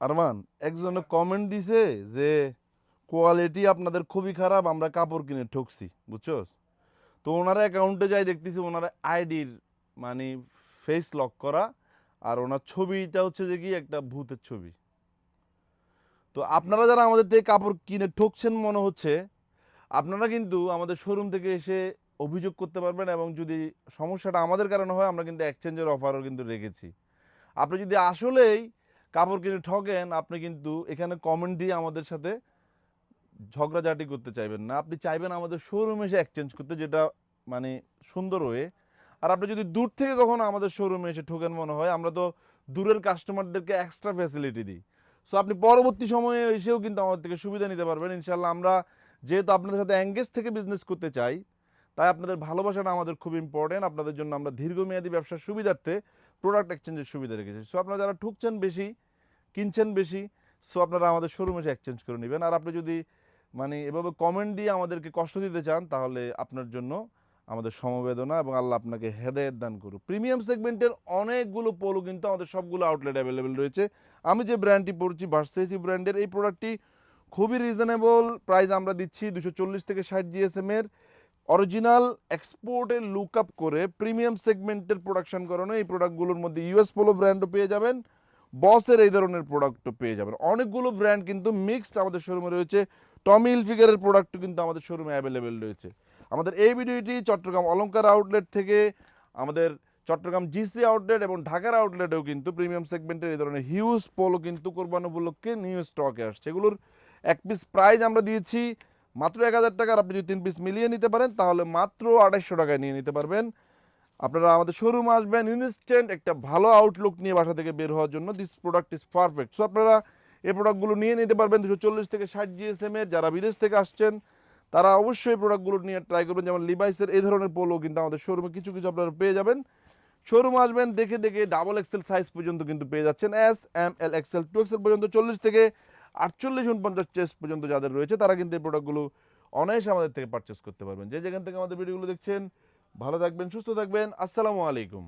আরমান একজনে কমেন্ট দিছে যে কোয়ালিটি আপনাদের খুবই খারাপ, আমরা কাপড় কিনে ঠকছি, বুঝছস? তো ওনার অ্যাকাউন্টে যাই দেখতেছি ওনার আইডির মানে ফেস লক করা, আর ওনার ছবিটা হচ্ছে যে কি একটা ভূতের ছবি। তো আপনারা যারা আমাদের থেকে কাপড় কিনে ঠকছেন মনে হচ্ছে, আপনারা কিন্তু আমাদের শোরুম থেকে এসে অভিযোগ করতে পারবেন, এবং যদি সমস্যাটা আমাদের কারণে হয় আমরা কিন্তু এক্সচেঞ্জের অফারও কিন্তু রেখেছি। আপনি যদি আসলেই কাপড় কিনে ঠকেন, আপনি কিন্তু এখানে কমেন্ট দিয়ে আমাদের সাথে ঝগড়াঝাটি করতে চাইবেন না। আপনি চাইবেন আমাদের শোরুমে এসে এক্সচেঞ্জ করতে, যেটা মানে সুন্দর হয়ে। আর আপনি যদি দূর থেকে কখনো আমাদের শোরুমে এসে ঠকেন মনে হয়, আমরা তো দূরের কাস্টমারদেরকে এক্সট্রা ফ্যাসিলিটি দিই। সো আপনি পরবর্তী সময়ে এসেও কিন্তু আমাদের থেকে সুবিধা নিতে পারবেন ইনশাল্লাহ। আমরা যেহেতু আপনাদের সাথে এঙ্গেজ থেকে বিজনেস করতে চাই, তাই আপনাদের ভালোবাসাটা আমাদের খুব ইম্পর্টেন্ট। আপনাদের জন্য আমরা দীর্ঘমেয়াদী ব্যবসার সুবিধার্থে প্রোডাক্ট এক্সচেঞ্জের সুবিধা রেখেছি। সো আপনারা যারা ঠুকছেন বেশি, কিনছেন বেশি, সো আপনারা আমাদের শোরুমে এসে এক্সচেঞ্জ করে নেবেন। আর আপনি যদি মানে এভাবে কমেন্ট দিয়ে আমাদেরকে কষ্ট দিতে চান, তাহলে আপনার জন্য আমাদের সমবেদনা, এবং আল্লাহ আপনাকে হেদায়েত দান করুক। প্রিমিয়াম সেগমেন্টের অনেকগুলো পোলো কিন্তু আমাদের সবগুলো আউটলেট অ্যাভেলেবেল রয়েছে। আমি যে ব্র্যান্ডটি পড়ছি ভার্সেসি ব্র্যান্ডের, এই প্রোডাক্টটি খুবই রিজনেবল প্রাইস আমরা দিচ্ছি 240 থেকে 60 জিএসএম এর অরিজিনাল এক্সপোর্টের লুক আপ করে প্রিমিয়াম সেগমেন্টের প্রোডাকশন করানো এই প্রোডাক্টগুলোর মধ্যে ইউএস পোলো ব্র্যান্ডও পেয়ে যাবেন, বসের এই ধরনের প্রোডাক্টও পেয়ে যাবেন। অনেকগুলো ব্র্যান্ড কিন্তু মিক্সড আমাদের শোরুমে রয়েছে। টমি হিলফিগারের প্রোডাক্টও কিন্তু আমাদের শোরুমে অ্যাভেলেবেল রয়েছে। আমাদের এই ভিডিওটি চট্টগ্রাম অলংকার আউটলেট থেকে আমাদের চট্টগ্রাম জিসি আউটলেট এবং ঢাকার আউটলেটেও কিন্তু প্রিমিয়াম সেগমেন্টের এই ধরনের হিউজ পোলো কিন্তু কোরবানি উপলক্ষে নিউ স্টকে আসছে। এগুলোর এক পিস প্রাইস আমরা দিয়েছি মাত্র 1000 টাকা। আপনি যদি 3 পিস মিলিয়ে নিতে পারেন তাহলে মাত্র 2800 টাকায় নিয়ে নিতে পারবেন। আপনারা আমাদের শোরুমে আসবেন ইনস্ট্যান্ট একটা ভালো আউটলুক নিয়ে বাসা থেকে বের হওয়ার জন্য। This product is perfect. So আপনারা এই প্রোডাক্টগুলো নিয়ে নিতে পারবেন 240 থেকে 60 জিএসএম এর। যারা বিদেশ থেকে আসছেন তারা অবশ্যই প্রোডাক্টগুলো নিয়ে ট্রাই করবেন। যেমন লিভাইসের এই ধরনের পোলো কিন্তু আমাদের শোরুমে কিছু কিছু আপনারা পেয়ে যাবেন। শোরুমে আসবেন, দেখে দেখে ডাবল এক্সেল সাইজ পর্যন্ত কিন্তু পেয়ে যাচ্ছেন। S M L XL 2 XL পর্যন্ত, 40 থেকে 48 49 চেস্ট পর্যন্ত যাদের রয়েছে তারা কিন্তু এই প্রোডাক্টগুলো অনায়াসে আমাদের থেকে পারচেস করতে পারবেন। যে যেখান থেকে আমাদের ভিডিওগুলো দেখছেন, ভালো থাকবেন, সুস্থ থাকবেন। আসসালামু আলাইকুম।